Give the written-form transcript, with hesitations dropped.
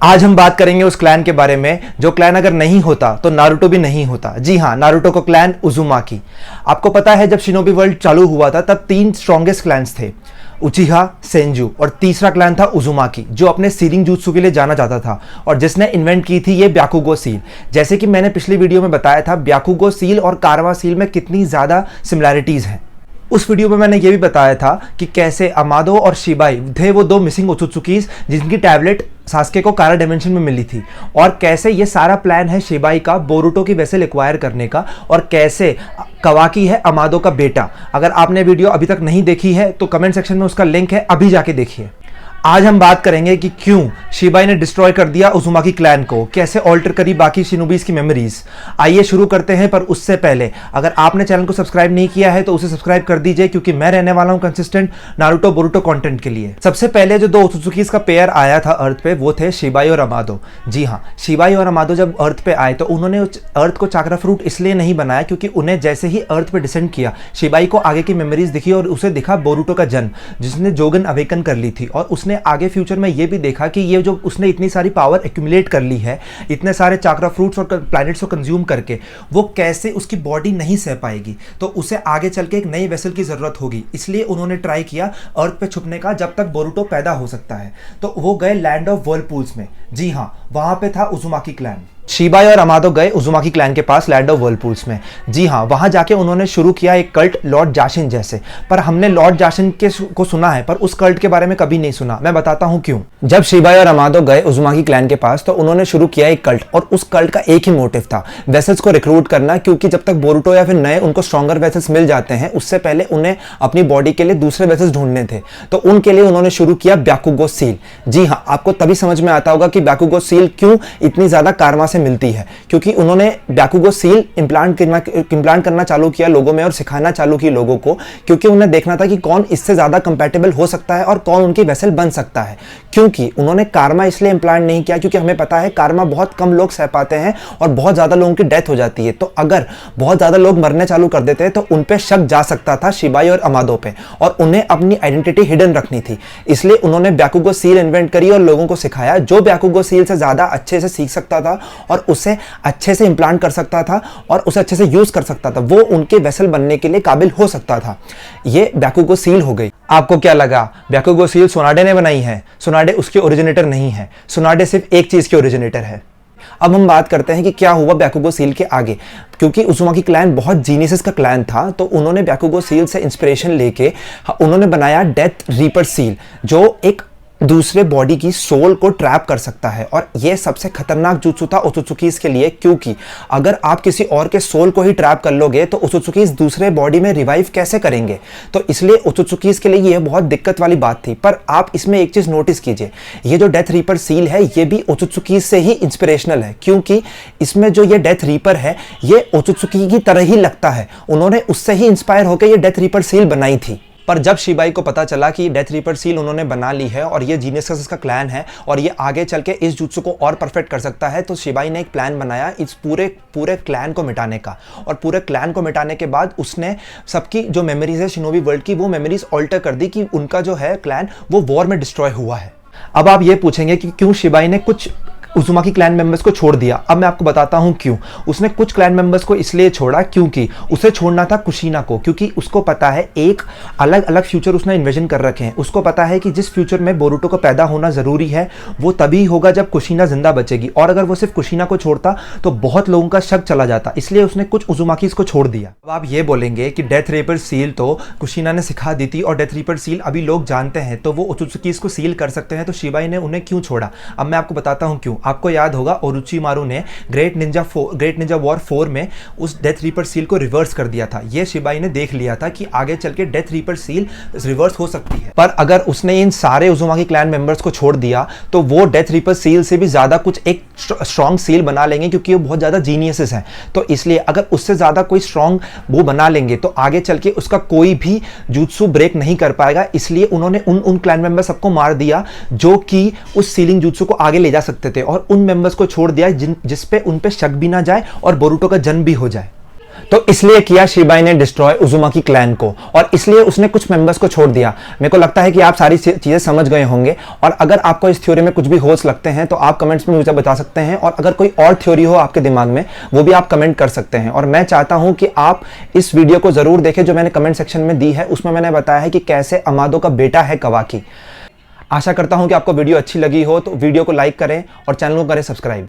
आज हम बात करेंगे उस क्लैन के बारे में जो क्लैन अगर नहीं होता तो नारुतो भी नहीं होता। जी हाँ, नारुतो का क्लैन उजुमाकी। आपको पता है जब शिनोबी वर्ल्ड चालू हुआ था तब 3 स्ट्रॉन्गेस्ट क्लैन्स थे, उचिहा, सेंजू और तीसरा क्लैन था उजुमाकी, जो अपने सीलिंग jutsu के लिए जाना जाता था और जिसने इन्वेंट की थी ये ब्याकुगो सील। जैसे कि मैंने पिछली वीडियो में बताया था ब्याकुगो सील और कारवा सील में कितनी ज़्यादा सिमिलैरिटीज़ हैं। उस वीडियो में मैंने ये भी बताया था कि कैसे अमादो और शिबाई थे वो 2 मिसिंग ओत्सुत्सुकीज जिनकी टैबलेट सास्के को कारा डायमेंशन में मिली थी, और कैसे ये सारा प्लान है शिबाई का बोरुतो की वेसल एक्वायर करने का, और कैसे कवाकी है अमादो का बेटा। अगर आपने वीडियो अभी तक नहीं देखी है तो कमेंट सेक्शन में उसका लिंक है, अभी जाके देखिए। आज हम बात करेंगे कि क्यों शिबाई ने डिस्ट्रॉय कर दिया उजुमाकी क्लैन को, कैसे ऑल्टर करी बाकी शिनोबीज की मेमोरीज। आइए शुरू करते हैं, पर उससे पहले अगर आपने चैनल को सब्सक्राइब नहीं किया है तो उसे सब्सक्राइब कर दीजिए, क्योंकि मैं रहने वाला हूं कंसिस्टेंट नारुतो बोरुतो कंटेंट के लिए। सबसे पहले जो 2 ओत्सुत्सुकीज का पेयर आया था अर्थ पे वो थे शिबाई और अमादो। जी हाँ, शिबाई और अमादो जब अर्थ पे आए तो उन्होंने अर्थ को चाक्रा फ्रूट इसलिए नहीं बनाया क्योंकि उन्हें जैसे ही अर्थ पे डिसेंड किया शिबाई को आगे की मेमोरीज दिखी और उसे दिखा बोरुतो का जन्म, जिसने जोगन अवेकन कर ली थी। और उसने आगे फ्यूचर में ये भी देखा कि ये जो उसने इतनी सारी पावर एक्यूमुलेट कर ली है इतने सारे चाक्रा फ्रूट्स और प्लैनेट्स को कंज्यूम करके, वो कैसे उसकी बॉडी नहीं सह पाएगी, तो उसे आगे चल के एक नई वेसल की जरूरत होगी। इसलिए उन्होंने ट्राई किया अर्थ पे छुपने का जब तक बोरुतो पैदा हो सकता है, तो वो गए लैंड ऑफ वर्लपूल्स में। जी हाँ, वहां पे था उजुमाकी क्लैन। शिबाई और अमादो गए उजुमाकी क्लैन के पास लैंड ऑफ वर्लपूल्स में। जी हाँ, वहां जाके उन्होंने शुरू किया एक कल्ट लॉर्ड जाशिन जैसे। पर हमने लॉर्ड जाशिन को सुना है पर उस कल्ट के बारे में कभी नहीं सुना। मैं बताता हूं क्यों। जब शिबाई और अमादो गए उजुमाकी क्लैन के पास तो उन्होंने शुरू किया एक कल्ट, और उस कल्ट का एक ही मोटिव था, वेसल्स को रिक्रूट करना, क्योंकि जब तक बोरुतो या फिर नए उनको स्ट्रॉन्गर वेसल्स मिल जाते हैं उससे पहले उन्हें अपनी बॉडी के लिए दूसरे वेसल्स ढूंढने थे। तो उनके लिए उन्होंने शुरू किया ब्याकुगो सील। जी हाँ, आपको तभी समझ में आता होगा कि ब्याकुगो सील क्यों इतनी ज्यादा कारमा से मिलती है, क्योंकि उन्होंने ब्याकुगो सील इम्प्लांट करना चालू किया लोगों में और सिखाना चालू किया लोगों को, क्योंकि उन्हें देखना था कि कौन इससे ज्यादा कंपैटिबल हो सकता है और कौन उनकी वेसल बन सकता है। क्योंकि उन्होंने कारमा इसलिए इम्प्लांट नहीं किया क्योंकि हमें पता है कारमा बहुत कम लोग सह पाते हैं और बहुत ज्यादा लोगों की डेथ हो जाती है। तो अगर बहुत ज्यादा लोग मरने चालू कर देते तो उन पे शक जा सकता था शिबाई और अमादो पे, और उन्हें अपनी आइडेंटिटी हिडन रखनी थी। इसलिए उन्होंने ब्याकुगो सील इन्वेंट करी और लोगों को सिखाया जो ब्याकुगो सील से ज्यादा अच्छे से सीख सकता था और उसे अच्छे से इंप्लांट कर सकता था और उसे अच्छे से यूज कर सकता था, वो उनके वेसल बनने के लिए काबिल हो सकता था। ये ब्याकुगो सील हो गई। आपको क्या लगा ब्याकुगो सील सोनाडे ने बनाई है? सोनाडे उसके ओरिजिनेटर नहीं है, सोनाडे सिर्फ एक चीज के ओरिजिनेटर है। अब हम बात करते हैं कि क्या हुआ ब्याकुगो सील के आगे। क्योंकि उजुमाकी क्लैन बहुत जीनियस का क्लैन था तो उन्होंने ब्याकुगो सील से इंस्पिरेशन लेके उन्होंने बनाया डेथ रीपर सील, जो एक दूसरे बॉडी की सोल को ट्रैप कर सकता है। और यह सबसे खतरनाक जुत्सु था ओत्सुत्सुकीज के लिए, क्योंकि अगर आप किसी और के सोल को ही ट्रैप कर लोगे तो ओत्सुत्सुकीज दूसरे बॉडी में रिवाइव कैसे करेंगे। तो इसलिए ओत्सुत्सुकीज के लिए यह बहुत दिक्कत वाली बात थी। पर आप इसमें एक चीज नोटिस कीजिए, ये जो डेथ रीपर सील है ये भी ओत्सुत्सुकीज से ही इंस्पिरेशनल है, क्योंकि इसमें जो ये डेथ रीपर है ये ओत्सुत्सुकी की तरह ही लगता है। उन्होंने उससे ही इंस्पायर होकर ये डेथ रीपर सील बनाई थी। पर जब शिबाई को पता चला कि डेथ रीपर सील उन्होंने बना ली है और ये जीनियस का क्लैन है और ये आगे चल के इस जुत्सु को और परफेक्ट कर सकता है, तो शिबाई ने एक प्लान बनाया इस पूरे क्लैन को मिटाने का। और पूरे क्लैन को मिटाने के बाद उसने सबकी जो मेमोरीज है शिनोबी वर्ल्ड की, वो मेमोरीज ऑल्टर कर दी कि उनका जो है क्लैन वो वॉर में डिस्ट्रॉय हुआ है। अब आप ये पूछेंगे कि क्यों शिबाई ने कुछ उजुमाकी क्लैन मेंबर्स को छोड़ दिया। अब मैं आपको बताता हूं क्यों। उसने कुछ क्लैन मेंबर्स को इसलिए छोड़ा क्योंकि उसे छोड़ना था कुशीना को, क्योंकि उसको पता है एक अलग अलग फ्यूचर उसने इन्विजन कर रखे हैं। उसको पता है कि जिस फ्यूचर में बोरुतो को पैदा होना जरूरी है वो तभी होगा जब कुशीना जिंदा बचेगी, और अगर वो सिर्फ कुशीना को छोड़ता तो बहुत लोगों का शक चला जाता। इसलिए उसने कुछ उजुमाकीज को छोड़ दिया। अब आप ये बोलेंगे कि डेथ रीपर सील तो कुशीना ने सिखा दी थी और डेथ रीपर सील अभी लोग जानते हैं तो वो ओत्सुत्सुकीज को सील कर सकते हैं, तो शिबाई ने उन्हें क्यों छोड़ा। अब मैं आपको बताता हूं क्यों। आपको याद होगा ओरोचिमारू ने ग्रेट निंजा वॉर 4 में उस डेथ रीपर सील को रिवर्स कर दिया था। ये शिबाई ने देख लिया था कि आगे चल के डेथ रीपर सील रिवर्स हो सकती है। पर अगर उसने इन सारे उजुमाकी क्लैन मेंबर्स को छोड़ दिया तो वो डेथ रीपर सील से भी ज्यादा कुछ एक स्ट्रॉन्ग सील बना लेंगे, क्योंकि वो बहुत ज्यादा जीनियसेस हैं। तो इसलिए अगर उससे ज्यादा कोई स्ट्रॉन्ग वो बना लेंगे तो आगे चल के उसका कोई भी जुत्सु ब्रेक नहीं कर पाएगा। इसलिए उन्होंने उन क्लैन मेंबर सबको मार दिया जो कि उस सीलिंग जुत्सु को आगे ले जा सकते थे, और उन मेंबर्स को छोड़ दिया जिस पे उन पे शक भी ना जाए और बोरुतो का जन्म भी हो जाए। तो इसलिए किया शिबाई ने डिस्ट्रॉय उजुमाकी क्लैन को, और इसलिए उसने कुछ मेंबर्स को छोड़ दिया। मेरे को लगता है कि आप सारी चीजें समझ गए होंगे, और अगर आपको इस थ्योरी में कुछ भी होल्स लगते हैं तो आप कमेंट्स में मुझे बता सकते हैं, और अगर कोई और थ्योरी हो आपके दिमाग में वो भी आप कमेंट कर सकते हैं। और मैं चाहता हूं कि आप इस वीडियो को जरूर देखें जो मैंने कमेंट सेक्शन में दी है, उसमें मैंने बताया है कि कैसे अमादो का बेटा है कवाकी। आशा करता हूं कि आपको वीडियो अच्छी लगी हो, तो वीडियो को लाइक करें और चैनल को करें सब्सक्राइब।